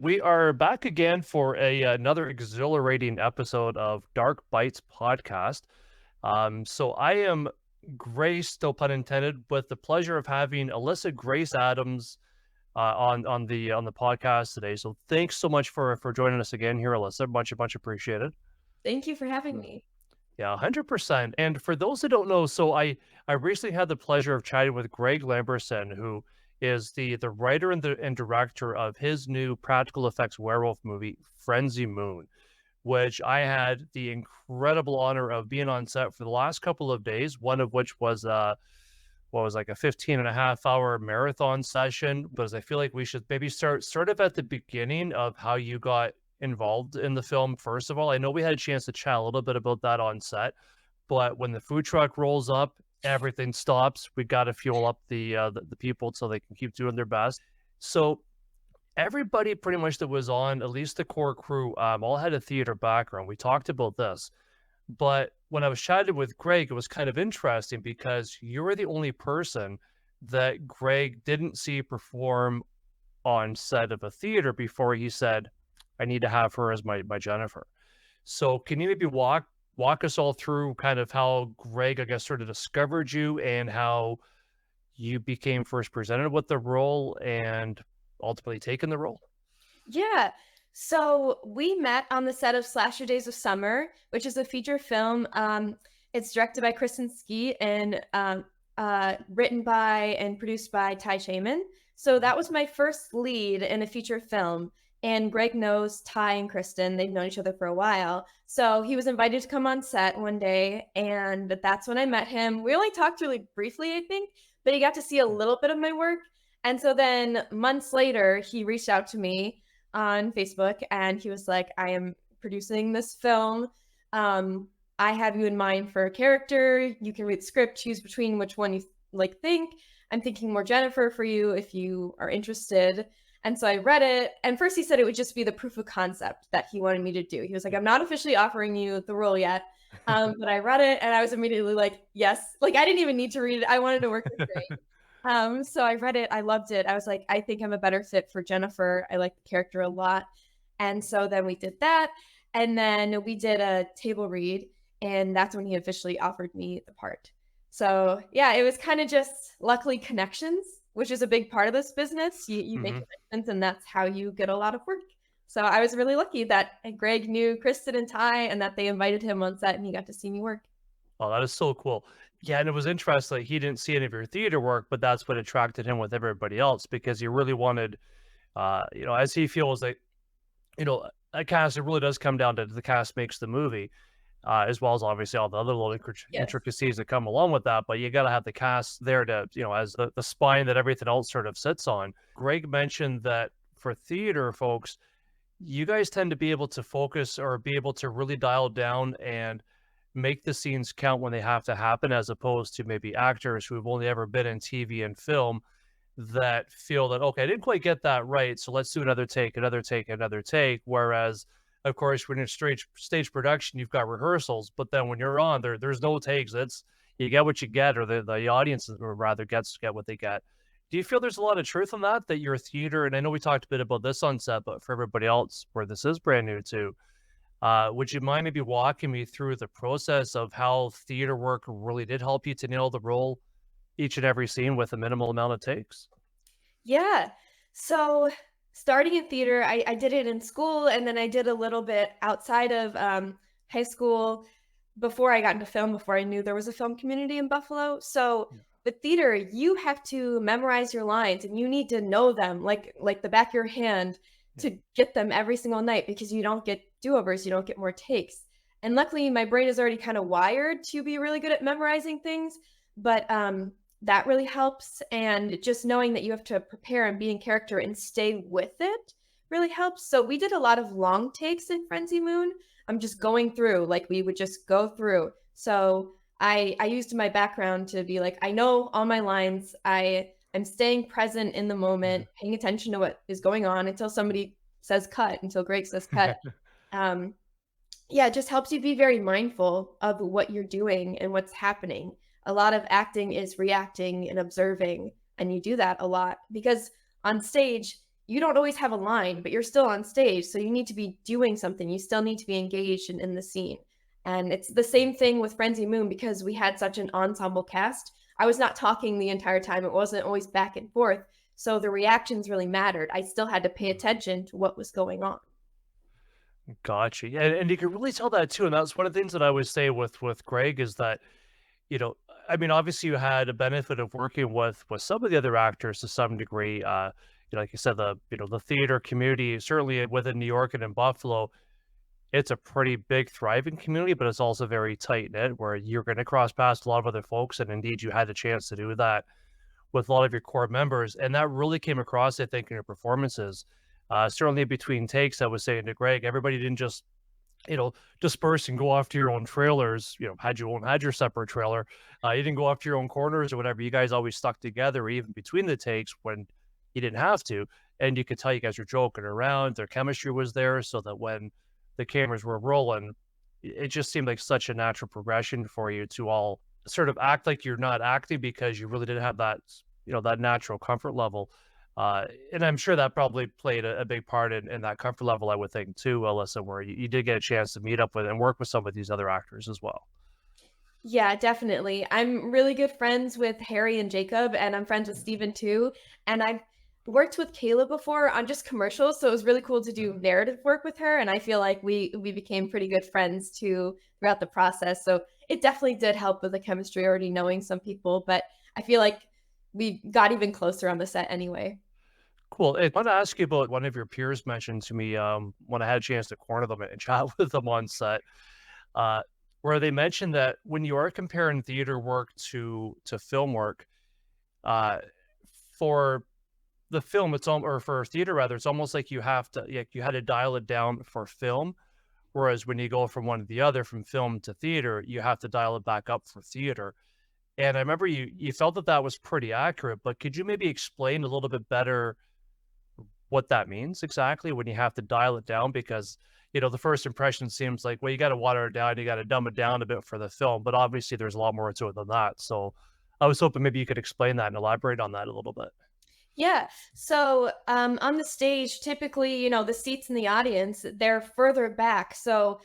We are back again for another exhilarating episode of Dark Bites podcast. So I am graced, no pun intended, with the pleasure of having Alyssa Grace Adams on the podcast today. So thanks so much for joining us again here, Alyssa. Much appreciated. Thank you for having me. Yeah, 100%. And for those that don't know, so I recently had the pleasure of chatting with Greg Lamberson, who is the writer and director of his new practical effects werewolf movie, Frenzy Moon, which I had the incredible honor of being on set for the last couple of days, one of which was what was like a 15 and a half hour marathon session. But as I feel like we should maybe start sort of at the beginning of how you got involved in the film. First of all, I know we had a chance to chat a little bit about that on set, but when the food truck rolls up, everything stops. We got to fuel up the people so they can keep doing their best. So everybody pretty much that was on, at least the core crew, all had a theater background. We talked about this, but when I was chatting with Greg, it was kind of interesting because you were the only person that Greg didn't see perform on set of a theater before he said, "I need to have her as my Jennifer." So can you maybe walk us all through kind of how Greg, I guess, sort of discovered you and how you became first presented with the role and ultimately taken the role? Yeah. So we met on the set of Slasher Days of Summer, which is a feature film. It's directed by Kristen Skeet and written by and produced by Ty Shaman. So that was my first lead in a feature film. And Greg knows Ty and Kristen. They've known each other for a while. So he was invited to come on set one day, and that's when I met him. We only talked really briefly, I think, but he got to see a little bit of my work. And so then months later, he reached out to me on Facebook and he was like, I am producing this film. I have you in mind for a character. You can read the script, choose between which one you think. I'm thinking more Jennifer for you if you are interested. And so I read it. And first he said it would just be the proof of concept that he wanted me to do. He was like, I'm not officially offering you the role yet. But I read it and I was immediately like, yes. Like I didn't even need to read it. I wanted to work with Greg. So I read it, I loved it. I was like, I think I'm a better fit for Jennifer. I like the character a lot. And so then we did that. And then we did a table read, and that's when he officially offered me the part. So yeah, it was kind of just luckily connections, which is a big part of this business. You make Mhm. connections, and that's how you get a lot of work. So I was really lucky that Greg knew Kristen and Ty and that they invited him on set and he got to see me work. Oh, that is so cool. Yeah, and it was interesting, like, he didn't see any of your theater work, but that's what attracted him with everybody else because he really wanted, as he feels like, a cast, it really does come down to the cast makes the movie, as well as obviously all the other little Yes. intricacies that come along with that, but you gotta have the cast there to, as the spine that everything else sort of sits on. Greg mentioned that for theater folks, you guys tend to be able to focus or be able to really dial down and make the scenes count when they have to happen, as opposed to maybe actors who've only ever been in TV and film that feel that, okay, I didn't quite get that right, so let's do another take, another take, another take. Whereas, of course, when you're stage production, you've got rehearsals, but then when you're on there's no takes. It's you get what you get, or the audience rather get what they get. Do you feel there's a lot of truth in that your theater, and I know we talked a bit about this on set, but for everybody else where this is brand new too, would you mind maybe walking me through the process of how theater work really did help you to nail the role each and every scene with a minimal amount of takes? Yeah. So starting in theater, I did it in school and then I did a little bit outside of high school before I got into film, before I knew there was a film community in Buffalo. So Yeah. with theater, you have to memorize your lines and you need to know them like the back of your hand Yeah. to get them every single night because you don't get do-overs, you don't get more takes. And luckily my brain is already kind of wired to be really good at memorizing things, but that really helps. And just knowing that you have to prepare and be in character and stay with it really helps. So we did a lot of long takes in Frenzy Moon. I'm just going through, like we would just go through. So I used my background to be like, I know all my lines. I'm staying present in the moment, paying attention to what is going on until somebody says cut, until Greg says cut. Um, yeah, it just helps you be very mindful of what you're doing and what's happening. A lot of acting is reacting and observing, and you do that a lot because on stage, you don't always have a line, but you're still on stage. So you need to be doing something. You still need to be engaged in the scene. And it's the same thing with Frenzy Moon because we had such an ensemble cast. I was not talking the entire time. It wasn't always back and forth. So the reactions really mattered. I still had to pay attention to what was going on. Gotcha. Yeah, and you can really tell that too. And that's one of the things that I always say with Greg is that, you know, I mean, obviously you had a benefit of working with some of the other actors to some degree. Like you said, the theater community, certainly within New York and in Buffalo, it's a pretty big thriving community, but it's also very tight knit where you're going to cross past a lot of other folks. And indeed you had the chance to do that with a lot of your core members. And that really came across, I think, in your performances. Certainly between takes, I was saying to Greg, everybody didn't just, disperse and go off to your own trailers, had your separate trailer. You didn't go off to your own corners or whatever. You guys always stuck together, even between the takes when you didn't have to. And you could tell you guys were joking around. Their chemistry was there so that when the cameras were rolling, it just seemed like such a natural progression for you to all sort of act like you're not acting because you really didn't have that, that natural comfort level. And I'm sure that probably played a big part in that comfort level, I would think, too, Alyssa, where you did get a chance to meet up with and work with some of these other actors as well. Yeah, definitely. I'm really good friends with Harry and Jacob, and I'm friends with Steven too. And I've worked with Kayla before on just commercials, so it was really cool to do narrative work with her. And I feel like we became pretty good friends too throughout the process. So it definitely did help with the chemistry already knowing some people, but I feel like we got even closer on the set anyway. Cool. I want to ask you about one of your peers mentioned to me when I had a chance to corner them and chat with them on set, uh, where they mentioned that when you are comparing theater work to film work, uh, for the film, or for theater rather, it's almost like you had to dial it down for film, whereas when you go from one to the other, from film to theater, you have to dial it back up for theater. And I remember you felt that that was pretty accurate, but could you maybe explain a little bit better what that means exactly when you have to dial it down? Because, the first impression seems like, well, you got to water it down, you got to dumb it down a bit for the film, but obviously there's a lot more to it than that. So I was hoping maybe you could explain that and elaborate on that a little bit. Yeah. So on the stage, typically, the seats in the audience, they're further back. So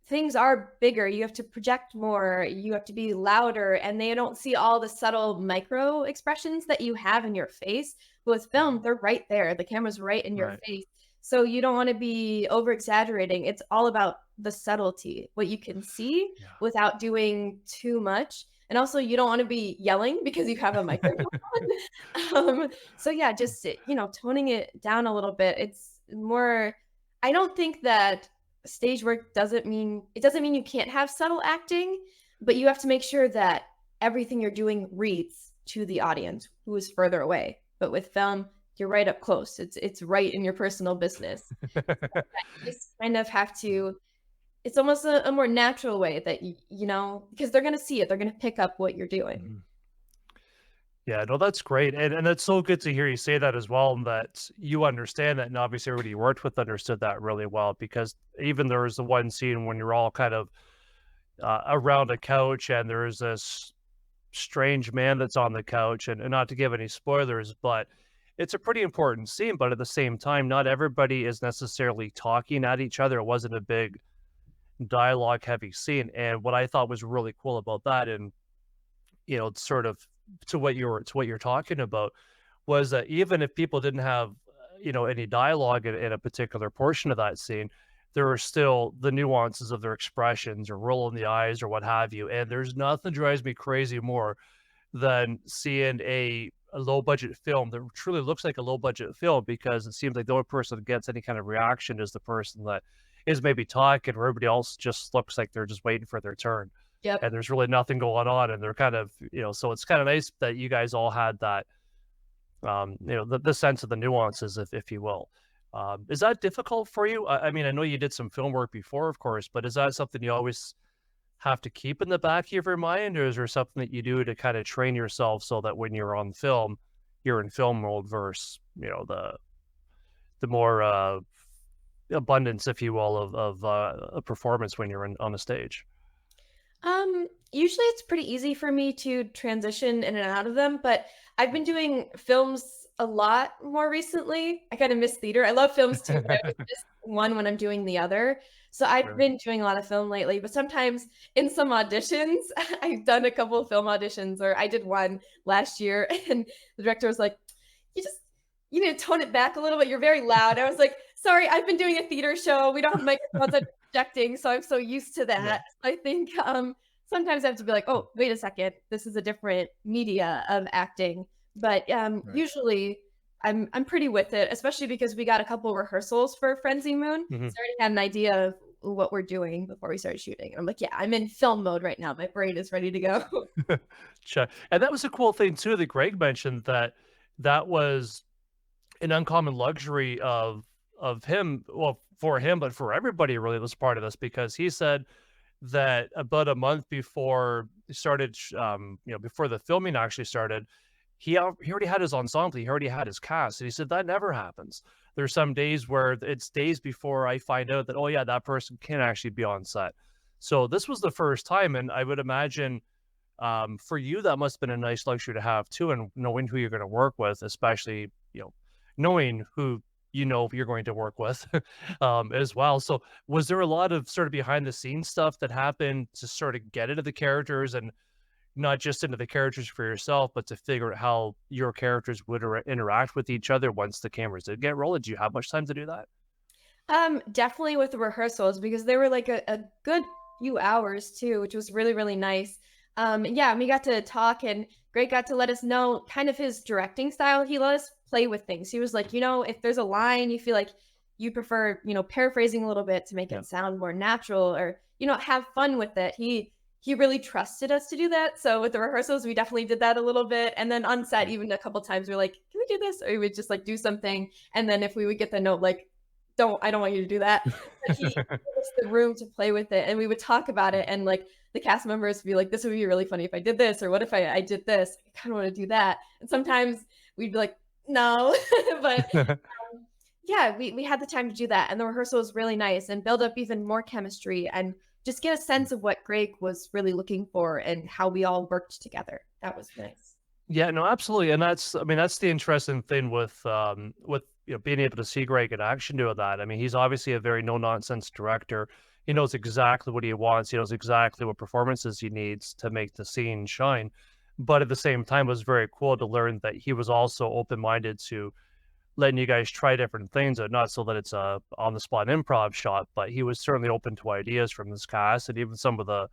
things are bigger. You have to project more. You have to be louder, and they don't see all the subtle micro expressions that you have in your face. But with film, they're right there. The camera's right in your Right. face. So you don't want to be over exaggerating. It's all about the subtlety, what you can see Yeah. without doing too much. And also, you don't want to be yelling because you have a microphone. So yeah, just toning it down a little bit. It's more. I don't think that stage work doesn't mean you can't have subtle acting, but you have to make sure that everything you're doing reads to the audience who is further away. But with film, you're right up close. It's right in your personal business. You just kind of have to. It's almost a more natural way that because they're gonna see it. They're gonna pick up what you're doing. Mhm. Yeah, no, that's great, and it's so good to hear you say that as well, and that you understand that, and obviously everybody you worked with understood that really well, because even there was the one scene when you're all kind of, around a couch, and there's this strange man that's on the couch, and not to give any spoilers, but it's a pretty important scene, but at the same time, not everybody is necessarily talking at each other. It wasn't a big dialogue-heavy scene, and what I thought was really cool about that, and it's sort of to what you're talking about, was that even if people didn't have, any dialogue in a particular portion of that scene, there are still the nuances of their expressions or rolling the eyes or what have you. And there's nothing drives me crazy more than seeing a low budget film that truly looks like a low budget film, because it seems like the only person that gets any kind of reaction is the person that is maybe talking, or everybody else just looks like they're just waiting for their turn Yep. and there's really nothing going on, and they're kind of, so it's kind of nice that you guys all had that, the sense of the nuances, if you will. Is that difficult for you? I mean, I know you did some film work before, of course, but is that something you always have to keep in the back of your mind, or is there something that you do to kind of train yourself so that when you're on film, you're in film mode versus, the more abundance, if you will, of a performance when you're on a stage? Usually it's pretty easy for me to transition in and out of them, but I've been doing films a lot more recently. I kind of miss theater. I love films too, but I always miss one when I'm doing the other. So I've Sure. been doing a lot of film lately, but sometimes in some auditions, I've done a couple of film auditions, or I did one last year, and the director was like, "You just you need to tone it back a little bit. You're very loud." I was like, "Sorry, I've been doing a theater show. We don't have microphones. I'm projecting, so I'm so used to Yeah. that." I think sometimes I have to be like, "Oh, wait a second. This is a different media of acting." But Right. usually I'm pretty with it, especially because we got a couple rehearsals for Frenzy Moon. Mhm. So I already had an idea of what we're doing before we started shooting. And I'm like, yeah, I'm in film mode right now. My brain is ready to go. Check. And that was a cool thing too that Greg mentioned, that that was an uncommon luxury of him, well, for him, but for everybody really was part of this, because he said that about a month before he started, before the filming actually started, he already had his ensemble, he already had his cast, and he said that never happens. There's some days where it's days before I find out that, oh yeah, that person can actually be on set. So this was the first time, and I would imagine for you, that must have been a nice luxury to have too, and knowing who you're going to work with, especially, knowing who you're going to work with as well. So, was there a lot of sort of behind the scenes stuff that happened to sort of get into the characters, and not just into the characters for yourself, but to figure out how your characters would interact with each other once the cameras did get rolling? Did you have much time to do that? Definitely with the rehearsals because they were like a good few hours too, which was really, really nice. Yeah, and we got to talk and Greg got to let us know kind of his directing style. He let us play with things. He was like, if there's a line you feel like you prefer, paraphrasing a little bit to make Yeah. it sound more natural or, have fun with it. He really trusted us to do that. So with the rehearsals, we definitely did that a little bit. And then on set, Mm. even a couple times, we are like, can we do this? Or we would just like do something. And then if we would get the note, like, I don't want you to do that. But he gave us the room to play with it, and we would talk about it, and, like, the cast members would be like, "This would be really funny if I did this," or, "What if I did this? I kinda wanna do that." And sometimes we'd be like, "No." But, yeah, we had the time to do that, and the rehearsal was really nice and build up even more chemistry and just get a sense of what Greg was really looking for and how we all worked together. That was nice. Yeah, no, absolutely, and I mean, that's the interesting thing with, being able to see Greg in action doing that. I mean, he's obviously a very no-nonsense director. He knows exactly what he wants, he knows exactly what performances he needs to make the scene shine, but at the same time, it was very cool to learn that he was also open-minded to letting you guys try different things, and not so that it's a on-the-spot improv shot, but he was certainly open to ideas from this cast, and even some of the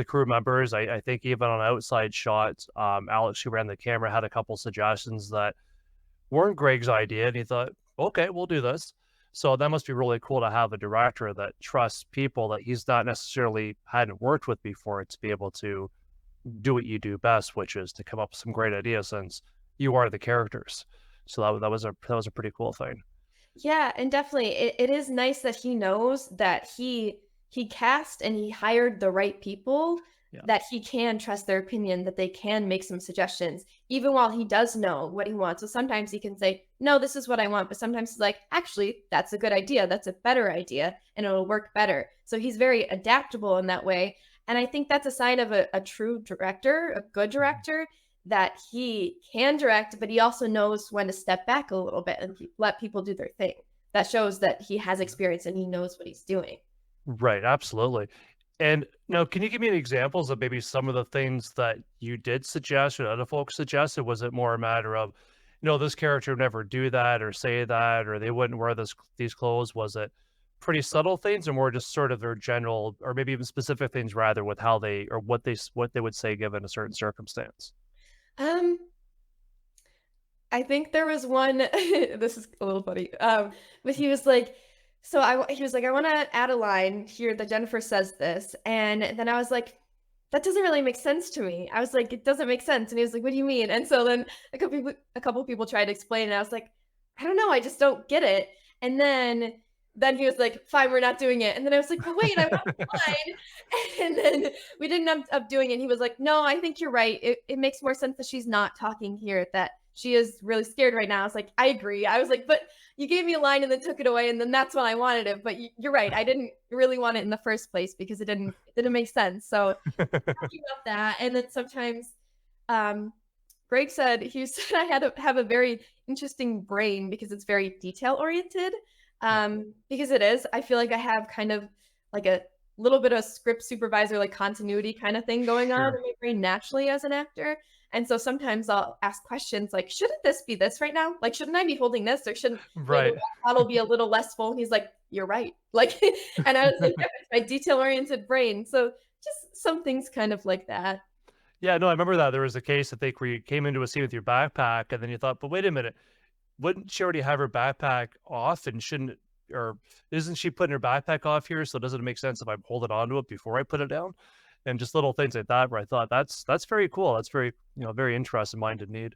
crew members. I think even on outside shots, Alex, who ran the camera, had a couple suggestions that weren't Greg's idea, and he thought, okay, we'll do this. So that must be really cool to have a director that trusts people that he's not necessarily hadn't worked with before to be able to do what you do best, which is to come up with some great ideas since you are the characters. So that was a pretty cool thing. Yeah, and definitely it is nice that he knows that he cast and he hired the right people Yeah. that he can trust their opinion, that they can make some suggestions, even while he does know what he wants. So sometimes he can say, no, this is what I want. But sometimes he's like, actually, that's a good idea. That's a better idea and it'll work better. So he's very adaptable in that way. And I think that's a sign of a true director, a good Mhm. director, that he can direct, but he also knows when to step back a little bit and let people do their thing. That shows that he has experience and he knows what he's doing. Right, absolutely. And now, can you give me any examples of maybe some of the things that you did suggest or other folks suggested? Was it more a matter of, this character would never do that or say that, or they wouldn't wear these clothes? Was it pretty subtle things, or more just sort of their general, or maybe even specific things rather, with how they or what they would say given a certain circumstance? Um, I think there was one this is a little funny, but he was like, he was like, "I wanna add a line here that Jennifer says this," and then I was like, "That doesn't really make sense to me." I was like, "It doesn't make sense," and he was like, "What do you mean?" And so then a couple people tried to explain, and I was like, "I don't know, I just don't get it." And then he was like, "Fine, we're not doing it." And then I was like, "But wait, I want the line." And then we didn't end up doing it. He was like, "No, I think you're right. It makes more sense that she's not talking here, that she is really scared right now." I was like, "I agree." I was like, "But you gave me a line and then took it away, and then that's when I wanted it. But you're right. I didn't really want it in the first place because it didn't make sense." So talking about that, and then sometimes, um, Greg said he said I had to have a very interesting brain because it's very detail oriented. Yeah, Because it is. I feel like I have kind of like a little bit of script supervisor, like continuity kind of thing going on sure. in my brain naturally as an actor. And so sometimes I'll ask questions like, shouldn't this be this right now? Like, shouldn't I be holding this? Or shouldn't, the Right. water bottle be a little less full? And he's like, you're right. Like, and I was like, "Yep, it's my detail oriented brain." So just some things kind of like that. Yeah, no, I remember that. There was a case, I think, where you came into a scene with your backpack, and then you thought, "But wait a minute, wouldn't she already have her backpack off, and shouldn't or isn't she putting her backpack off here, so doesn't it make sense if I'm holding onto it before I put it down?" And just little things like that where I thought, "That's very cool. That's very, very interesting mind to need."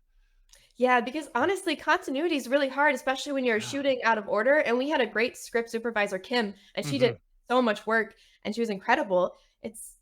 Yeah, because honestly, continuity is really hard, especially when you're Yeah. shooting out of order. And we had a great script supervisor, Kim, and she did Mhm. so much work and she was incredible. It's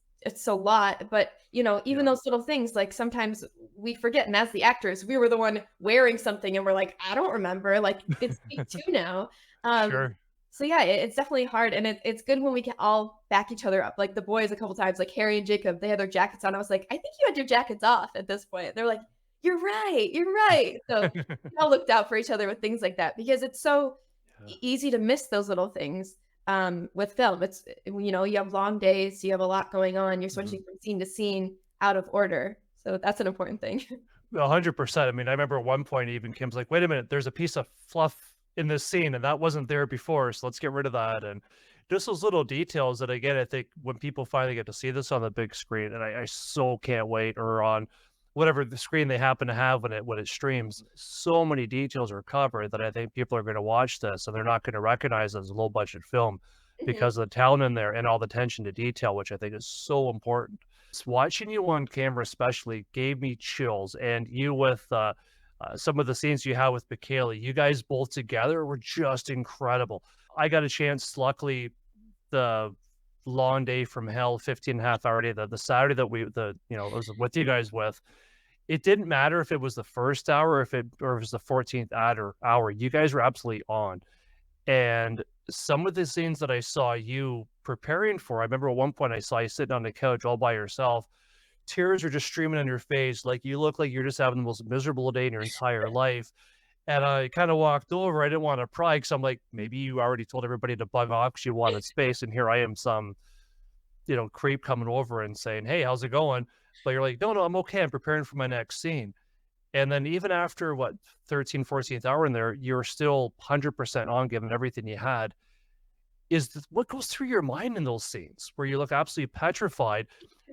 a lot, but even Yeah. those little things, like sometimes we forget. And as the actors, we were the one wearing something and we're like, I don't remember. Like it's week two now. Um, Sure. so yeah, it's definitely hard. And it's good when we can all back each other up. Like the boys a couple times, like Harry and Jacob, they had their jackets on. I was like, I think you had your jackets off at this point. They're like, you're right, you're right. So we all looked out for each other with things like that because it's so Yeah. easy to miss those little things with film. You have long days, you have a lot going on, you're Mhm. switching from scene to scene out of order. So that's an important thing. 100%. I mean, I remember at one point even Kim's like, "Wait a minute, there's a piece of fluff in this scene, and that wasn't there before, so let's get rid of that." And just those little details that, again, I think when people finally get to see this on the big screen, and I so can't wait, or on whatever the screen they happen to have when it streams, so many details are covered that I think people are gonna watch this, and they're not gonna recognize it as a low budget film Mhm. because of the talent in there and all the attention to detail, which I think is so important. Watching you on camera especially gave me chills, and you with, some of the scenes you had with Michaela, you guys both together were just incredible. I got a chance, luckily, the long day from hell, 15.5 hour day, the Saturday that I was with you guys with, it didn't matter if it was the first hour or if it was the 14th hour, you guys were absolutely on. And some of the scenes that I saw you preparing for, I remember at one point I saw you sitting on the couch all by yourself. Tears are just streaming on your face, like, you look like you're just having the most miserable day in your entire life, and I kinda walked over, I didn't wanna pry because 'cause I'm like, "Maybe you already told everybody to bug off 'cause you wanted space, and here I am, some, creep coming over and saying, 'Hey, how's it going?'" But you're like, "No, no, I'm okay, I'm preparing for my next scene." And then even after, what, 13th, 14th hour in there, you're still 100% on, giving everything you had. What goes through your mind in those scenes where you look absolutely petrified?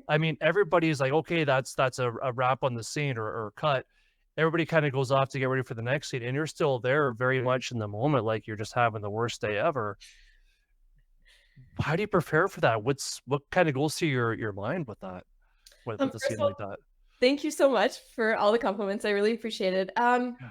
I mean, everybody's like, "Okay, that's a wrap on the scene or cut." Everybody kinda goes off to get ready for the next scene, and you're still there very much in the moment, like you're just having the worst day ever. How do you prepare for that? What kinda goes through your mind with that? With a First scene of all, like that? thank you so much for all the compliments. I really appreciate it. Yeah.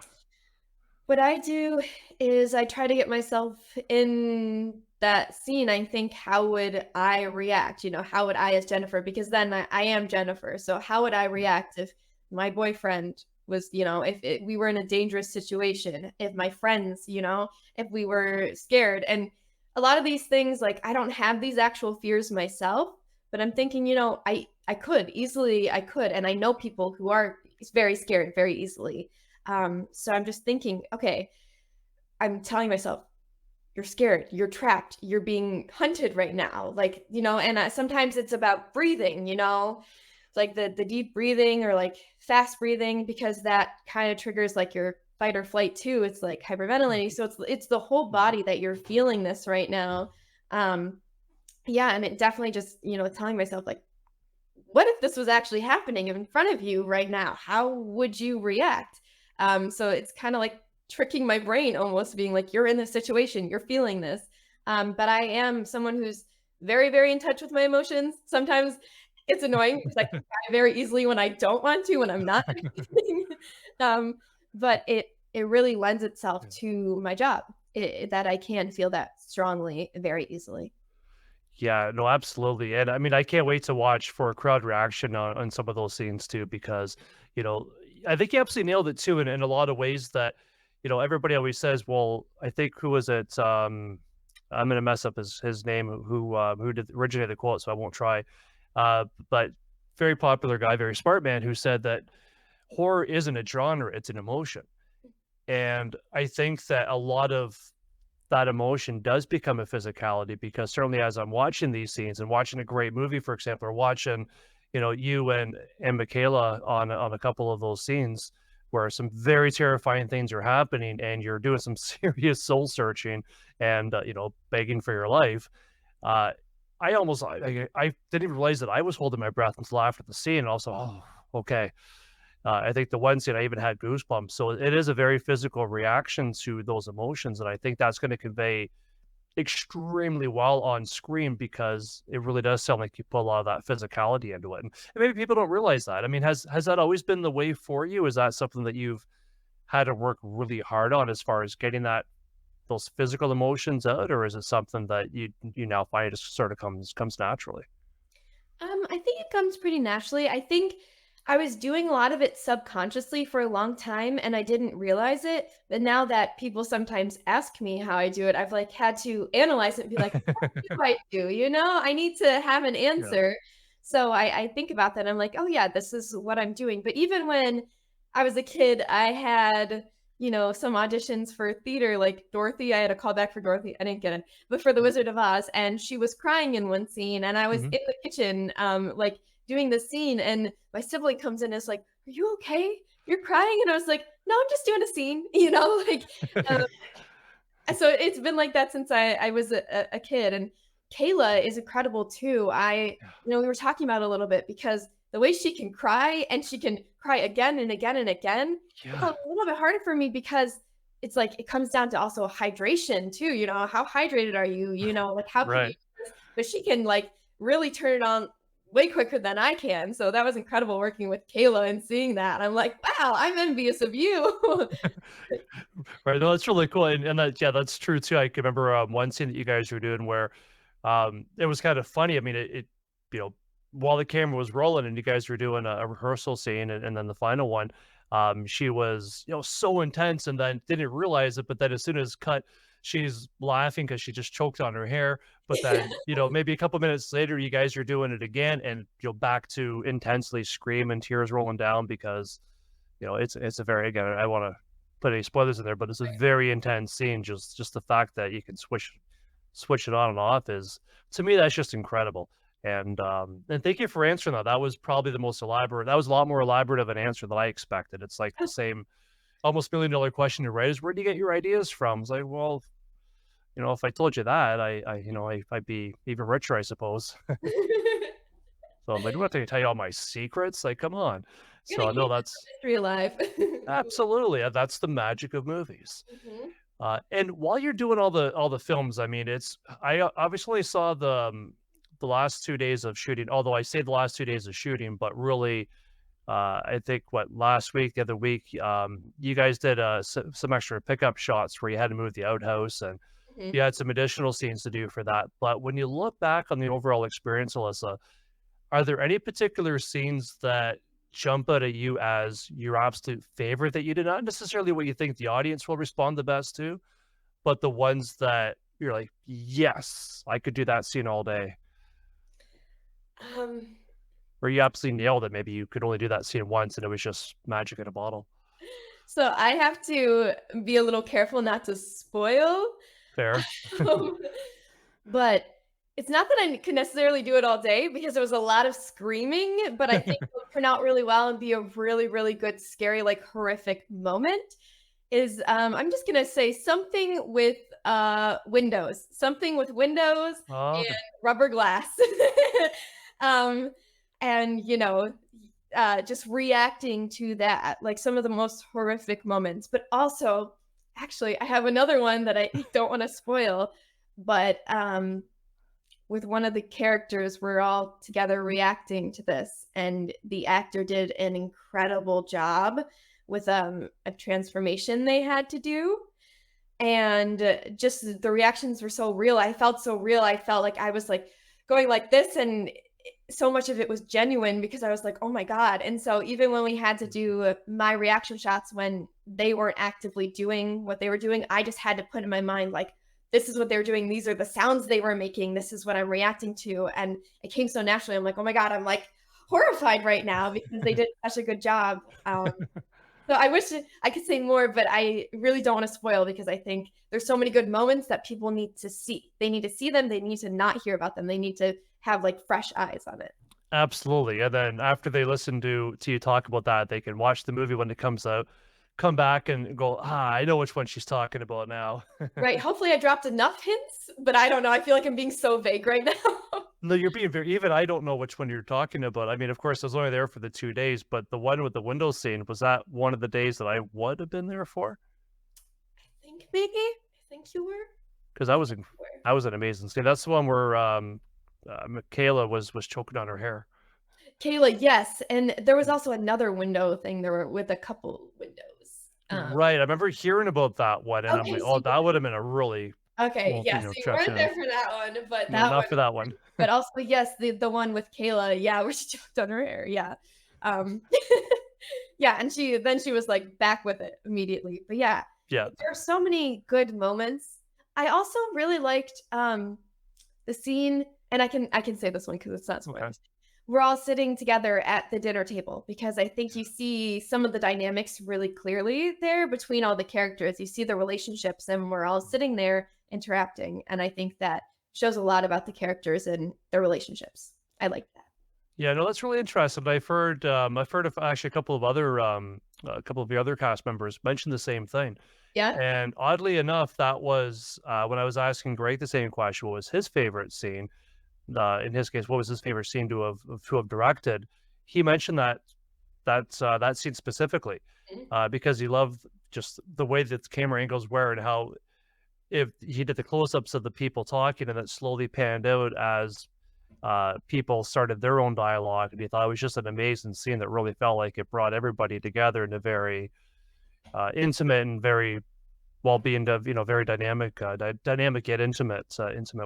What I do is I try to get myself in that scene. I think, how would I react? How would I as Jennifer? Because then I am Jennifer. So how would I Yeah. react if my boyfriend was, we were in a dangerous situation, if my friends, if we were scared. And a lot of these things, like I don't have these actual fears myself, but I'm thinking, I could easily, I could. And I know people who are very scared very easily. So I'm just thinking, okay, I'm telling myself, you're scared, you're trapped, you're being hunted right now. Like, and sometimes it's about breathing, like the deep breathing or like fast breathing, because that kind of triggers like your fight or flight too. It's like Huh. hyperventilating. So it's the whole body that you're feeling this right now. Um, yeah, and it definitely just, telling myself like, what if this was actually happening in front of you right now? How would you react? So it's kind of like tricking my brain, almost being like, you're in this situation, you're feeling this. But I am someone who's very, very in touch with my emotions. Sometimes it's annoying because I can cry very easily when I don't want to, when I'm not. um, but it really lends itself Yeah. to my job, that I can feel that strongly very easily. Yeah, no, absolutely, and I mean, I can't wait to watch for a crowd reaction on some of those scenes too, because, you know, I think you absolutely nailed it too in a lot of ways that, everybody always says, well, I think who was it? I'm gonna mess up his name, who did originate the quote, so I won't try. But very popular guy, very smart man, who said that horror isn't a genre, it's an emotion. And I think that a lot of that emotion does become a physicality because certainly as I'm watching these scenes and watching a great movie, for example, or watching, you and Michaela on a couple of those scenes where some very terrifying things are happening and you're doing some serious soul searching and begging for your life. Uh, I didn't even realize that I was holding my breath until after the scene. And also, oh, okay. I think the one scene I even had goosebumps. So it is a very physical reaction to those emotions, and I think that's going to convey extremely well on screen because it really does sound like you put a lot of that physicality into it. And maybe people don't realize that. I mean, has that always been the way for you? Is that something that you've had to work really hard on as far as getting those physical emotions out, or is it something that you now find it just sort of comes naturally? I think it comes pretty naturally. I think I was doing a lot of it subconsciously for a long time and I didn't realize it. But now that people sometimes ask me how I do it, I've like had to analyze it and be like, what do I do? I need to have an Yeah. answer. So I think about that. I'm like, oh yeah, this is what I'm doing. But even when I was a kid, I had, some auditions for theater, like Dorothy. I had a call back for Dorothy. I didn't get it, but for The Wizard of Oz, and she was crying in one scene, and I was Mhm. in the kitchen, like doing the scene, and my sibling comes in and is like, "Are you okay? You're crying?" And I was like, "No, I'm just doing a scene," like, um, so it's been like that since I was a kid, and Kayla is incredible too. We were talking about it a little bit because the way she can cry and she can cry again and again and again, it's Yeah. a little bit harder for me because it's like it comes down to also hydration too, how hydrated are you? Like how can you Right. do this? But she can like really turn it on way quicker than I can. So that was incredible working with Kayla and seeing that. I'm like, wow, I'm envious of you. Right, no, that's really cool, and that yeah, that's true too. I can remember, one scene that you guys were doing where, it was kind of funny. I mean, you know, while the camera was rolling and you guys were doing a rehearsal scene and then the final one, she was, so intense and then didn't realize it, but then as soon as cut, she's laughing because she just choked on her hair. But then, maybe a couple minutes later, you guys are doing it again and you're back to intensely screaming, tears rolling down because it's a very again, I don't wanna put any spoilers in there, but it's a very intense scene. Just the fact that you can switch it on and off is to me, that's just incredible. And thank you for answering that. That was probably the most elaborate that was a lot more elaborate of an answer than I expected. It's like the same almost $1,000,000 question to raise. "Where do you get your ideas from?" It's like, "Well, if I told you that, I'd be even richer, I suppose." So I'm like, "Do I have to tell you all my secrets?" Like, come on. Gotta So, no, keep that's the mystery alive. absolutely, that's the magic of movies. Mhm. And while you're doing all the films, I mean, obviously saw the last 2 days of shooting, although I say the last 2 days of shooting, but really, I think last week, the other week, you guys did some extra pickup shots where you had to move the outhouse and Mhm. you had some additional scenes to do for that. But when you look back on the overall experience, Alyssa, are there any particular scenes that jump out at you as your absolute favorite that you did not necessarily what you think the audience will respond the best to, but the ones that you're like, "Yes, I could do that scene all day," Um, or you absolutely nailed it, maybe you could only do that scene once and it was just magic in a bottle? so I have to be a little careful not to spoil, Fair. um, but it's not that I could necessarily do it all day because there was a lot of screaming, but I think it'll turn out really well and be a really, really good, scary, like, horrific moment I'm just gonna say something with windows Oh, and okay. rubber glass. Um, and, just reacting to that, like some of the most horrific moments. But also, actually, I have another one that I don't want to spoil, but with one of the characters, we're all together reacting to this, and the actor did an incredible job with a transformation they had to do. And just the reactions were so real. I felt so real. I felt like I was like going like this, and so much of it was genuine because I was like, oh my God. And so even when we had to do my reaction shots when they weren't actively doing what they were doing, I just had to put in my mind, like, this is what they were doing. These are the sounds they were making. This is what I'm reacting to. And it came so naturally. I'm like, oh my God. I'm like horrified right now because they did such a good job. So I wish I could say more, but I really don't want to spoil because I think there's so many good moments that people need to see. They need to see them. They need to not hear about them. They need to have like fresh eyes on it. Absolutely, and then after they listen to you talk about that, they can watch the movie when it comes out, come back and go, "Ah, I know which one she's talking about now." Right. Hopefully I dropped enough hints, but I don't know. I feel like I'm being so vague right now. No, you're being very even I don't know which one you're talking about. I mean, of course, I was only there for the 2 days, but the one with the window scene, was that one of the days that I would have been there for? I think maybe. I think you were. 'Cause that was an amazing scene. That's the one where, Michaela was choking on her hair. Kayla, yes. And there was also another window thing. There were with a couple windows. Right, I remember hearing about that one, and I'm Okay, like, so "Oh, that would have been a really okay, well, yeah, so you weren't stretching there for that one, but no, that not one for that one. but also, yes, the one with Kayla, yeah, where she choked on her hair, yeah. Um, yeah, and she was, like, back with it immediately, but yeah, Yeah, there are so many good moments. I also really liked, the scene and I can say this one because it's not okay. spoilers. We're all sitting together at the dinner table because I think you see some of the dynamics really clearly there between all the characters. You see the relationships, and we're all sitting there interacting, and I think that shows a lot about the characters and their relationships. I like that. Yeah, no, that's really interesting. I've heard of actually a couple of the other cast members mention the same thing. Yeah? And oddly enough, that was, when I was asking Greg the same question, what was his favorite scene? In his case, what was his favorite scene to have directed? He mentioned that scene specifically, Mhm. because he loved just the way that the camera angles were and how if he did the close-ups of the people talking and it slowly panned out as people started their own dialogue, and he thought it was just an amazing scene that really felt like it brought everybody together in a very intimate and very well-being of very dynamic, dynamic yet intimate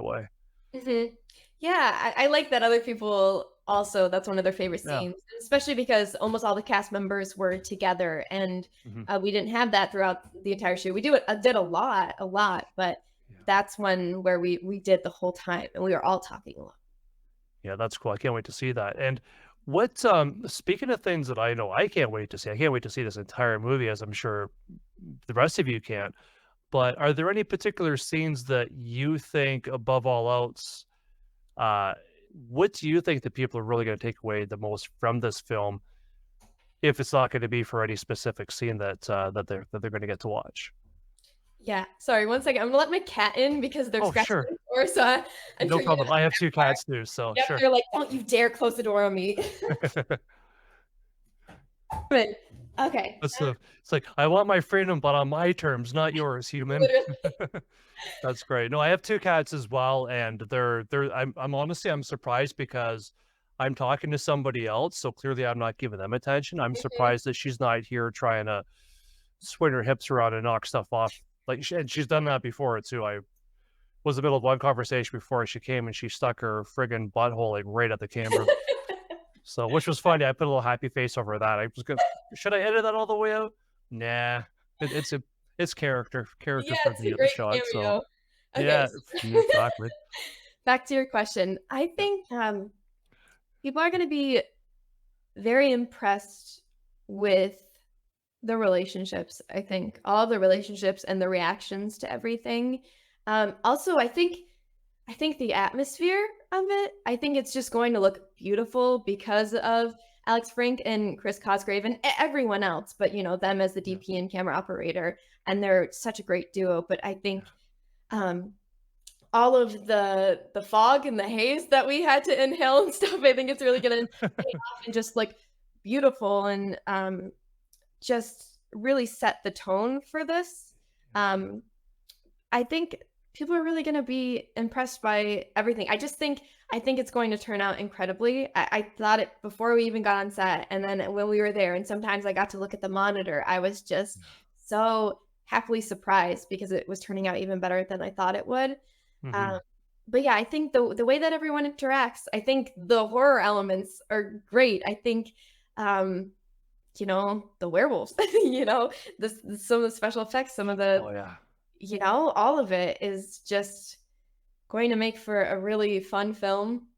way. Mhm. Yeah, I like that other people also that's one of their favorite Yeah. scenes, especially because almost all the cast members were together, and, Mhm. we didn't have that throughout the entire show. We did a lot, but Yeah. that's one where we did the whole time, and we were all talking a lot. Yeah, that's cool. I can't wait to see that. And what speaking of things that I know I can't wait to see. I can't wait to see this entire movie as I'm sure the rest of you can. But are there any particular scenes that you think above all else uh what do you think that people are really going to take away the most from this film if it's not going to be for any specific scene that they're going to get to watch? Yeah, sorry, one second, I'm gonna let my cat in because they're Oh, scratching sure. the door, so I'm No sure you problem. know I have two that. cats too, so Yep, sure. they're like, "Don't you dare close the door on me." But okay, That's the it's like I want my freedom, but on my terms, not yours, human. literally. That's great. No, I have 2 cats as well, and they're I'm honestly I'm surprised because I'm talking to somebody else, so clearly I'm not giving them attention. I'm Mhm. surprised that she's not here trying to swing her hips around and knock stuff off. Like, and she's done that before too. I was in the middle of one conversation before she came and she stuck her friggin' butthole like right at the camera. So, which was funny. I put a little happy face over that. I was gonna should I edit that all the way out? Nah. It's character Yeah, for it's a the great shot. So cameo. Okay, yeah, exactly. back to your question. I Yeah. think, people are gonna be very impressed with the relationships, I think. All the relationships and the reactions to everything. Also, I think the atmosphere of it, I think it's just going to look beautiful because of Alex Frank and Chris Cosgrave and everyone else, but, them as the Yeah. DP and camera operator, and they're such a great duo, but I think, um all of the fog and the haze that we had to inhale and stuff, I think it's really gonna pay off and just look beautiful and, just really set the tone for this. Um, I think people are really gonna be impressed by everything. I think it's going to turn out incredibly. I thought it before we even got on set, and then when we were there, and sometimes I got to look at the monitor, I was just so happily surprised because it was turning out even better than I thought it would. Um, Mhm. but yeah, I think the way that everyone interacts, I think the horror elements are great. I think, um, the werewolves, some of the special effects, some of the, Oh, yeah. all of it is just going to make for a really fun film.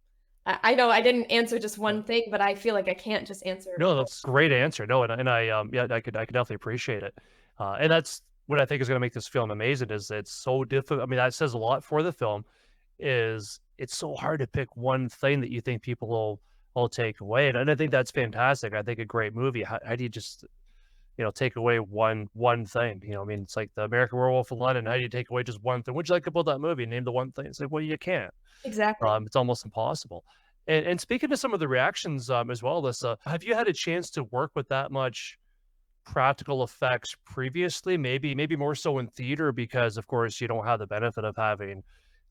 I know I didn't answer just Yeah. one thing, but I feel like I can't just answer No, all. that's a great answer. No, and I, yeah, I could definitely appreciate it. And that's what I think is gonna make this film amazing is it's so difficult. I mean, that says a lot for the film, is it's so hard to pick one thing that you think people will take away, and I think that's fantastic. I think a great movie. How do you just, take away one thing? I mean, it's like the American Werewolf in London. How do you take away just one thing? What you like about that movie? Name the one thing. It's like, well, you can't. Exactly. It's almost impossible. And speaking of some of the reactions, as well, Alyssa, have you had a chance to work with that much practical effects previously? Maybe more so in theater because, of course, you don't have the benefit of having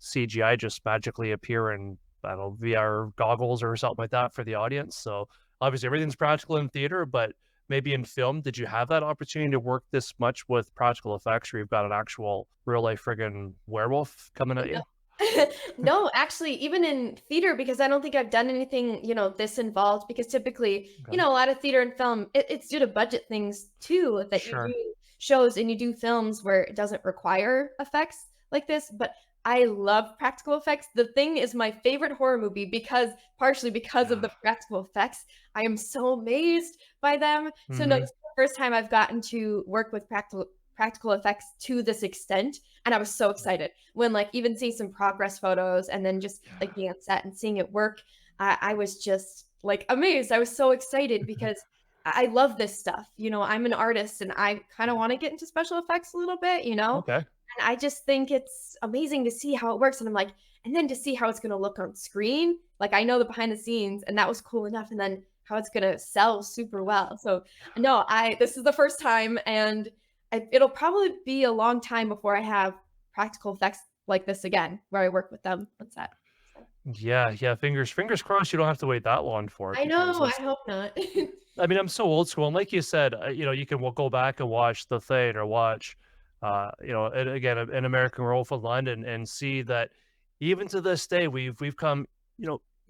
CGI just magically appear in, I don't know, VR goggles or something like that for the audience. So obviously everything's practical in theater, but maybe in film, did you have that opportunity to work this much with practical effects where you've got an actual real life friggin' werewolf coming at No. you? No, actually, even in theater, because I don't think I've done anything, this involved, because typically, Okay. a lot of theater and film, it's due to budget things too, that you Sure. do shows and you do films where it doesn't require effects like this. But I love practical effects. The Thing is my favorite horror movie because partially because of Yeah. the practical effects. I am so amazed by them. So no, this Mhm. is the first time I've gotten to work with practical effects to this extent, and I was so excited when, like, even seeing some progress photos and then just like being on set and seeing it work. I was just like amazed. I was so excited because I love this stuff. I'm an artist and I kind of want to get into special effects a little bit, Okay. and I just think it's amazing to see how it works. And I'm like, and then to see how it's going to look on screen. Like, I know the behind the scenes, and that was cool enough. And then how it's going to sell super well. So, no, this is the first time, and it'll probably be a long time before I have practical effects like this again, where I work with them on set. So, Yeah, yeah, fingers crossed you don't have to wait that long for it I because know. I that's hope not. I mean, I'm so old school, and like you said, you can go back and watch The Thing or watch, and again, an American Werewolf in London and see that even to this day, we've come,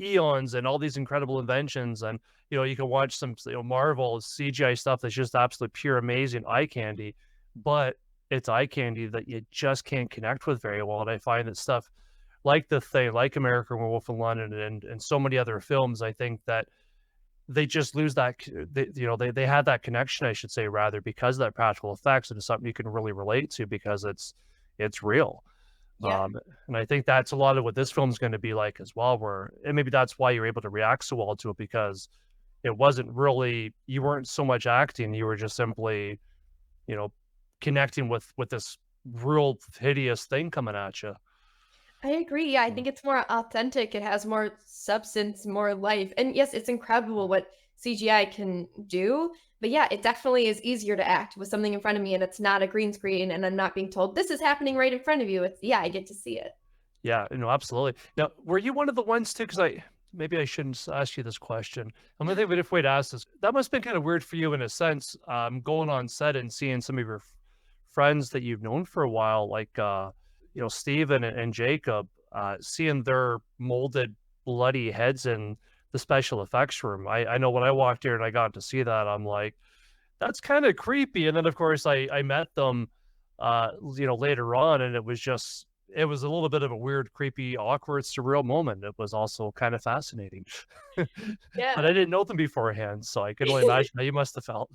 eons and all these incredible inventions, and you can watch some, Marvel CGI stuff that's just absolute pure amazing eye candy, but it's eye candy that you just can't connect with very well. And I find that stuff like The Thing, like American Werewolf in London, and so many other films, I think that they just lose that they had that connection, I should say, rather, because of that practical effects, and it's something you can really relate to because it's real. Yeah. Um, and I think that's a lot of what this film's gonna be like as well, where and maybe that's why you're able to react so well to it because it wasn't really you weren't so much acting, you were just simply, you know, connecting with this real hideous thing coming at you. I agree. Yeah, I So, think it's more authentic. It has more substance, more life. And yes, it's incredible what CGI can do. But yeah, it definitely is easier to act with something in front of me and it's not a green screen and I'm not being told this is happening right in front of you. It's yeah, I get to see it. yeah, no, absolutely. Now, were you one of the ones too? Because maybe I shouldn't ask you this question. I'm gonna think of a different way to ask this. That must have been kind of weird for you in a sense, going on set and seeing some of your friends that you've known for a while, like Steven and Jacob, seeing their molded, bloody heads in the special effects room. I know when I walked here and I got to see that, I'm like, that's kind of creepy. And then of course I met them later on and it was a little bit of a weird, creepy, awkward, surreal moment. It was also kind of fascinating. But I Yeah. didn't know them beforehand, so I can only imagine how you must have felt.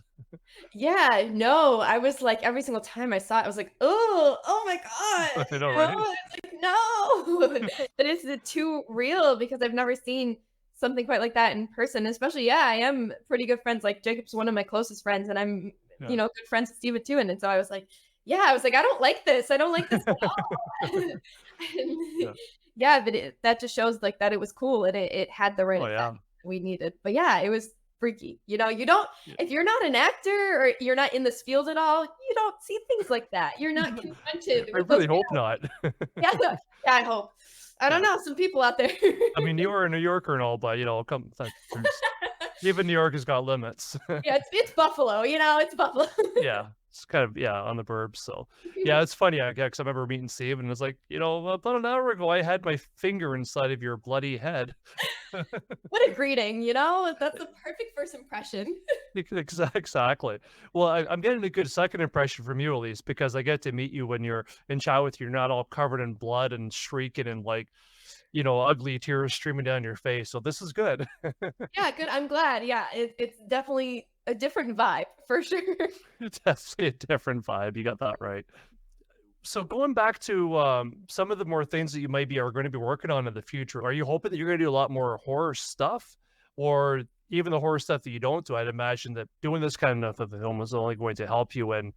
Yeah, no, I was like every single time I saw it, I was like, oh my God. I know, right? It's like, no. That is too real because I've never seen something quite like that in person. Especially, yeah, I am pretty good friends. Like Jacob's one of my closest friends, and I'm, Yeah. good friends with Steven too. And so I was like, yeah, I was like, I don't like this. I don't like this at all. And Yeah. yeah, but that just shows like that it was cool and it had the right Oh, effect yeah. we needed. But yeah, it was freaky. You don't Yeah. if you're not an actor or you're not in this field at all, you don't see things like that. You're not confronted I with those really hope not. yeah, yeah, I hope. I don't Yeah. know, some people out there. I mean, you are a New Yorker and all, but, come that there's even New York has got limits. Yeah, it's Buffalo, it's Buffalo. Yeah. It's kind of yeah, on the burbs, so yeah, it's funny, yeah, because I remember meeting Steve, and it's like, "About an hour ago, I had my finger inside of your bloody head." What a greeting, you know? That's the perfect first impression. Exactly. Well, I'm getting a good second impression from you at least because I get to meet you when you're in chat with you. You're not all covered in blood and shrieking and like, ugly tears streaming down your face. So this is good. Yeah, good. I'm glad. Yeah, it's definitely a different vibe for sure. It's definitely a different vibe. You got that right. So going back to some of the more things that you maybe are going to be working on in the future, are you hoping that you're going to do a lot more horror stuff, or even the horror stuff that you don't do? I'd imagine that doing this kind of film is only going to help you in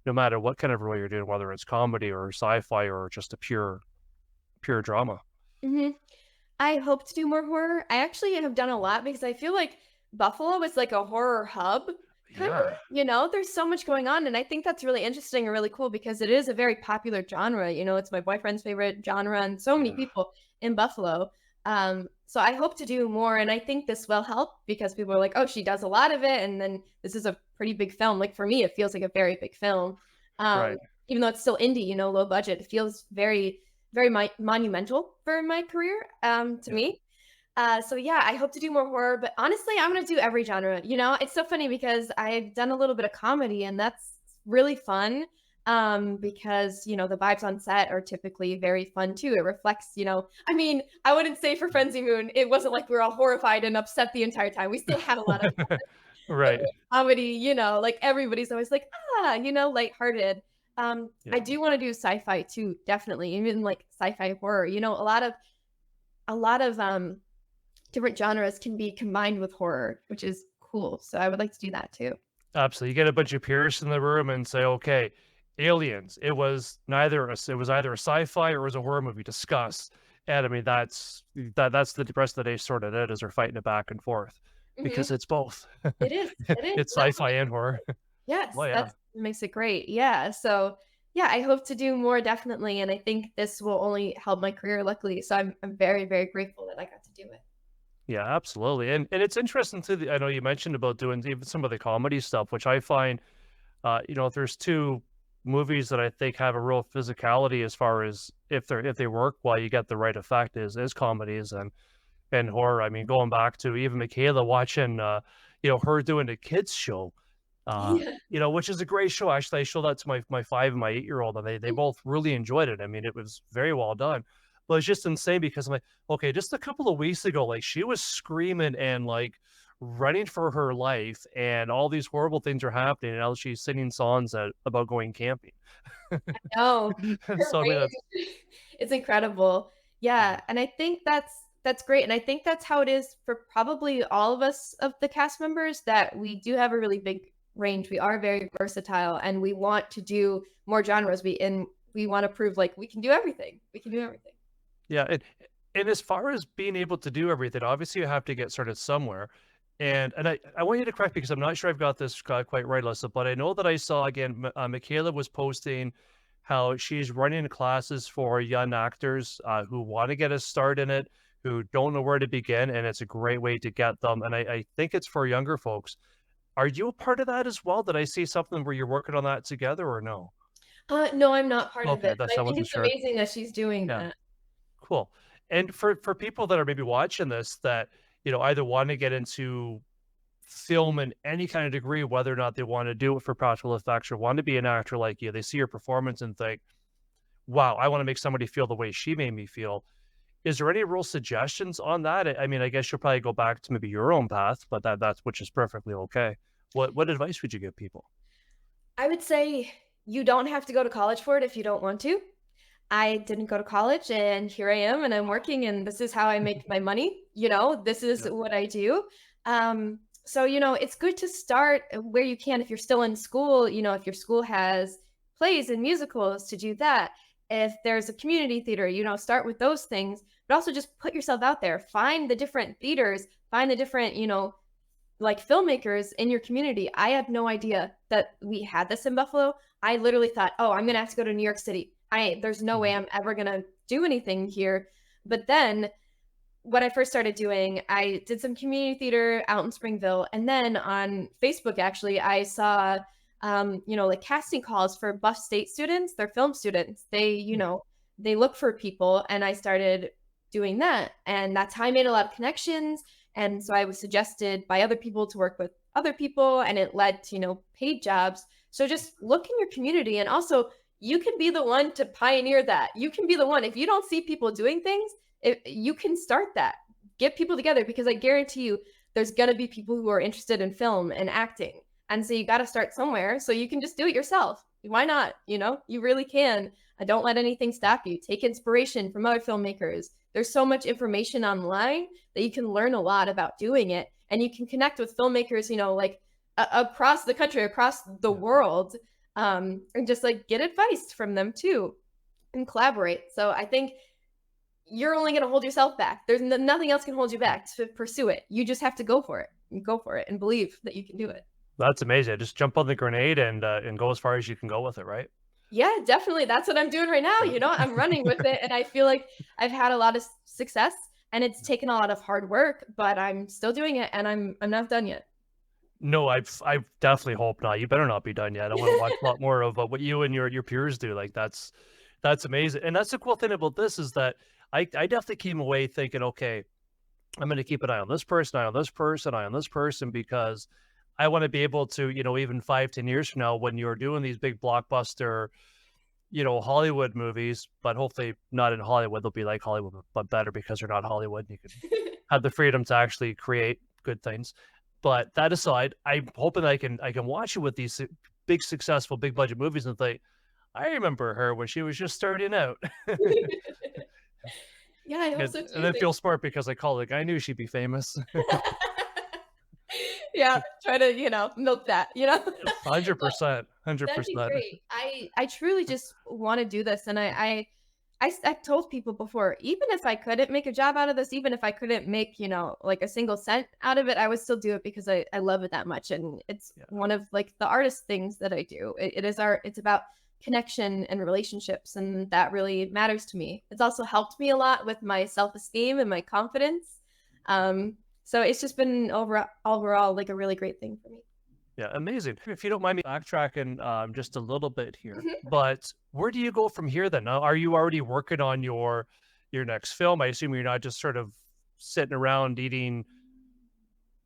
no matter what kind of role you're doing, whether it's comedy or sci-fi or just a pure drama. hmm I hope to do more horror. I actually have done a lot because I feel like Buffalo is like a horror hub. Kind of, Yeah, there's so much going on. And I think that's really interesting and really cool because it is a very popular genre. It's my boyfriend's favorite genre and so many yeah, people in Buffalo. So I hope to do more. And I think this will help because people are like, oh, she does a lot of it. And then this is a pretty big film. Like for me, it feels like a very big film. Um, right. Even though it's still indie, low budget, it feels very, very monumental for my career, to Yeah, me. So yeah, I hope to do more horror, but honestly, I'm gonna do every genre. It's so funny because I've done a little bit of comedy, and that's really fun. Because the vibes on set are typically very fun too. It reflects, I mean, I wouldn't say for Frenzy Moon, it wasn't like we were all horrified and upset the entire time. We still had a lot of right. comedy, like everybody's always like, lighthearted. I Yeah. do want to do sci-fi too, definitely, even like sci-fi horror. A lot of different genres can be combined with horror, which is cool. So I would like to do that too. Absolutely. You get a bunch of peers in the room and say, "Okay, aliens." It was either a sci-fi or it was a horror movie. Discuss. And I mean, that's the rest of the day sorted out as we're fighting it back and forth Mhm. because it's both. It is. It is. It's That's sci-fi and horror. yes, Well, yeah. that's what makes it great. Yeah. So yeah, I hope to do more definitely. And I think this will only help my career, luckily. So I'm very, very grateful that I got to do it. Yeah, absolutely. And it's interesting too. I know you mentioned about doing even some of the comedy stuff, which I find, there's two movies that I think have a real physicality as far as if they work well, you get the right effect is comedies and horror. I mean, going back to even Michaela watching, her doing the kids show, Yeah. which is a great show. Actually, I showed that to my 5 and my 8-year-old, and they both really enjoyed it. I mean, it was very well done. But it's just insane because I'm like, okay, just a couple of weeks ago, like she was screaming and like running for her life, and all these horrible things are happening, and now she's singing songs about going camping. No, her So I mean, that's range, it's incredible. yeah, Yeah, and I think that's great, and I think that's how it is for probably all of us of the cast members, that we do have a really big range. We are very versatile, and we want to do more genres. We wanna prove, like, we can do everything. We can do everything. yeah, and as far as being able to do everything, obviously you have to get started somewhere. And I want you to correct me because I'm not sure I've got this quite right, Alyssa, but I know that I saw again, Michaela was posting how she's running classes for young actors who want to get a start in it, who don't know where to begin, and it's a great way to get them. And I think it's for younger folks. Are you a part of that as well? Did I see something where you're working on that together or no? No, I'm not part of Okay, it, that's but I I think wasn't it's sure. amazing that she's doing Yeah. that. Cool. And for people that are maybe watching this that, either want to get into film in any kind of degree, whether or not they want to do it for practical effects or want to be an actor like you, they see your performance and think, wow, I want to make somebody feel the way she made me feel. Is there any real suggestions on that? I mean, I guess you'll probably go back to maybe your own path, but that's which is perfectly okay. What advice would you give people? I would say you don't have to go to college for it if you don't want to. I didn't go to college and here I am and I'm working and this is how I make my money. This is Yeah. what I do. So, it's good to start where you can if you're still in school, if your school has plays and musicals to do that. If there's a community theater, start with those things, but also just put yourself out there. Find the different theaters, find the different, like filmmakers in your community. I had no idea that we had this in Buffalo. I literally thought, "Oh, I'm going to have to go to New York City. There's no way Mhm. I'm ever going to do anything here." But then when I first started doing, I did some community theater out in Springville, and then on Facebook actually, I saw like casting calls for Buff State students, they're film students. They, Yeah. they look for people and I started doing that. And that's how I made a lot of connections. And so I was suggested by other people to work with other people, and it led to, paid jobs. So just look in your community, and also you can be the one to pioneer that. You can be the one. If you don't see people doing things, you can start that. Get people together, because I guarantee you there's going to be people who are interested in film and acting. And so you got to start somewhere, so you can just do it yourself. Why not? You really can. Don't let anything stop you. Take inspiration from other filmmakers. There's so much information online that you can learn a lot about doing it. And you can connect with filmmakers, like across the country, across the world, and just like get advice from them too and collaborate. So I think you're only going to hold yourself back. There's nothing else can hold you back to pursue it. You just have to go for it and believe that you can do it. That's amazing. Just jump on the grenade and go as far as you can go with it, right? Yeah, definitely. That's what I'm doing right now. I'm running with it, and I feel like I've had a lot of success, and it's taken a lot of hard work, but I'm still doing it, and I'm not done yet. No, I definitely hope not. You better not be done yet. I want to watch a lot more of what you and your peers do. Like that's amazing. And that's the cool thing about this is that I definitely came away thinking, okay, I'm going to keep an eye on this person, eye on this person, eye on this person, because I want to be able to, even 5-10 years from now, when you're doing these big blockbuster, Hollywood movies, but hopefully not in Hollywood. They'll be like Hollywood, but better, because they're not Hollywood. You can have the freedom to actually create good things. But that aside, I'm hoping I can watch it with these big, successful, big budget movies and think, I remember her when she was just starting out. Yeah, I hope so too. And then feel smart because I call it. I knew she'd be famous. Yeah, try to, milk that, 100%, That'd be 100%. great. I truly just want to do this, and I've told people before, even if I couldn't make a job out of this, even if I couldn't make, like a single cent out of it, I would still do it because I love it that much. And it's one of like the artist things that I do. It is art. It's about connection and relationships, and that really matters to me. It's also helped me a lot with my self-esteem and my confidence. So it's just been overall like a really great thing for me. Yeah, amazing. If you don't mind me backtracking just a little bit here, Mhm. but where do you go from here then? Are you already working on your next film? I assume you're not just sort of sitting around eating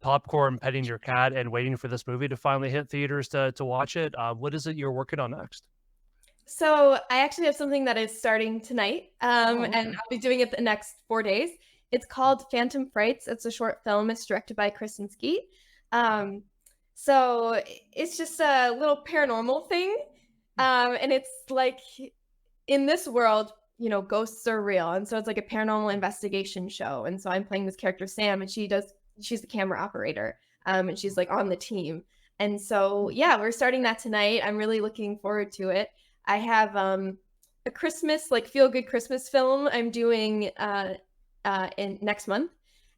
popcorn, petting your cat, and waiting for this movie to finally hit theaters to watch it. What is it you're working on next? So I actually have something that is starting tonight, Oh, and okay. I'll be doing it the next 4 days. It's called Phantom Frights. It's a short film. It's directed by Kristen Skeet. Um, so it's just a little paranormal thing, and it's like in this world, ghosts are real, and so it's like a paranormal investigation show. And so I'm playing this character Sam, and she's the camera operator, and she's like on the team. And so yeah, we're starting that tonight. I'm really looking forward to it. I have a Christmas, like feel good Christmas film I'm doing in next month.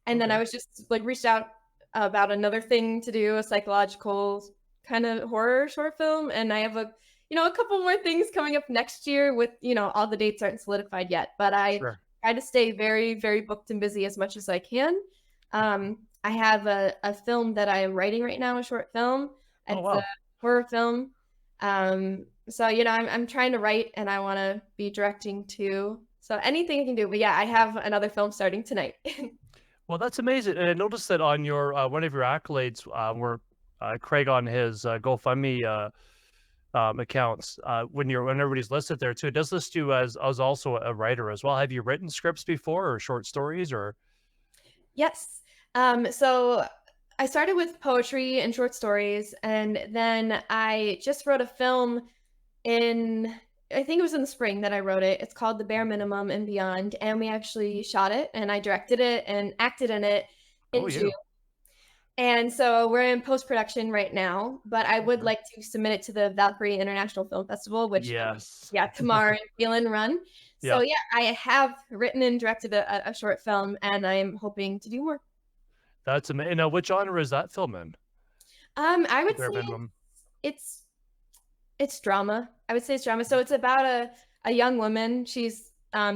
And then I Okay. was just like reached out about another thing to do, a psychological kind of horror short film. And I have a couple more things coming up next year with, all the dates aren't solidified yet, but I Sure. try to stay very, very booked and busy as much as I can. I have a film that I am writing right now, a short film. Oh, It's a wow. horror film. So I'm trying to write, and I want to be directing too. So anything I can do. But yeah, I have another film starting tonight. Well, that's amazing. And I noticed that on your one of your accolades, where Craig on his GoFundMe accounts, when everybody's listed there too, it does list you as also a writer as well. Have you written scripts before or short stories or? Yes. So I started with poetry and short stories, and then I just wrote a film in, I think it was in the spring that I wrote it. It's called The Bare Minimum and Beyond, and we actually shot it, and I directed it and acted in it Oh, in June. you. And so we're in post production right now, but I would Okay. like to submit it to the Valkyrie International Film Festival, which, Yes. yeah, tomorrow in Phelan Run. So Yeah. yeah, I have written and directed a short film, and I'm hoping to do more. That's amazing. Now, which genre is that film in? I The would bare say minimum. it's it's drama. I would say it's drama. So it's about a young woman. She's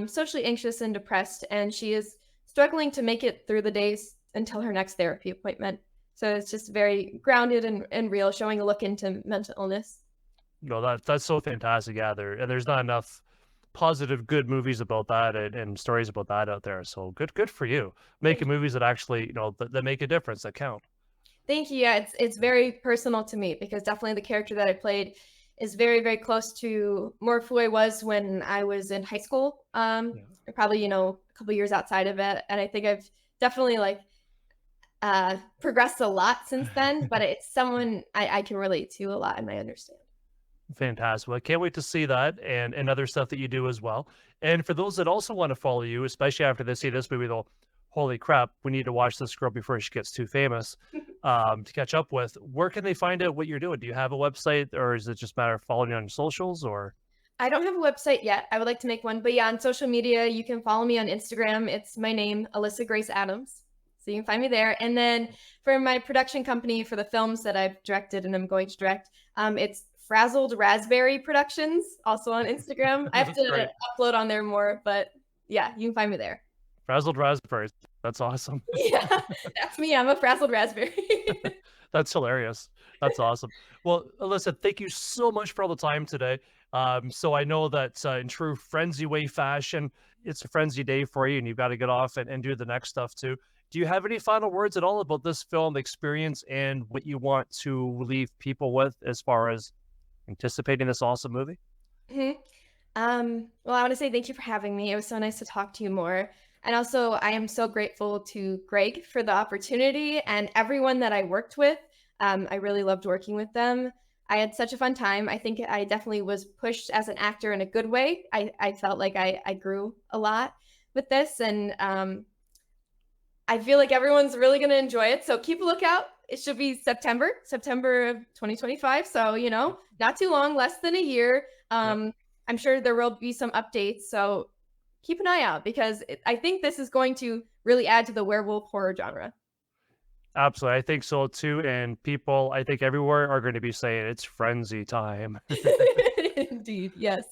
socially anxious and depressed, and she is struggling to make it through the days until her next therapy appointment. So it's just very grounded and real, showing a look into mental illness. No, that's so fantastic. Yeah, there's not enough positive, good movies about that and stories about that out there. So good for you Thank making movies that actually that make a difference that count. Thank you. Yeah, it's very personal to me because definitely the character that I played is very, very close to more of who I was when I was in high school. Yeah. Probably, a couple years outside of it. And I think I've definitely like progressed a lot since then, but it's someone I can relate to a lot and I understand. Fantastic. Well, I can't wait to see that and other stuff that you do as well. And for those that also want to follow you, especially after they see this movie, they'll, holy crap, we need to watch this girl before she gets too famous to catch up with. Where can they find out what you're doing? Do you have a website or is it just a matter of following you on your socials or? I don't have a website yet. I would like to make one, but yeah, on social media, you can follow me on Instagram. It's my name, Alyssa Grace Adams. So you can find me there. And then for my production company for the films that I've directed and I'm going to direct, it's Frazzled Raspberry Productions, also on Instagram. I have That's to great. upload on there more, but yeah, you can find me there. Frazzled raspberries. That's awesome. Yeah, that's me. I'm a frazzled raspberry. That's hilarious. That's awesome. Well, Alyssa, thank you so much for all the time today. So I know that in true frenzy way fashion, it's a frenzy day for you, and you've got to get off and do the next stuff too. Do you have any final words at all about this film experience and what you want to leave people with as far as anticipating this awesome movie? Mhm. Well, I want to say thank you for having me. It was so nice to talk to you more. And also, I am so grateful to Greg for the opportunity and everyone that I worked with. I really loved working with them. I had such a fun time. I think I definitely was pushed as an actor in a good way. I felt like I grew a lot with this. And I feel like everyone's really going to enjoy it. So keep a lookout. It should be September of 2025. So, not too long, less than a year. Yep. I'm sure there will be some updates. So keep an eye out because I think this is going to really add to the werewolf horror genre. Absolutely. I think so too. And people, I think everywhere are going to be saying it's frenzy time. Indeed. Yes.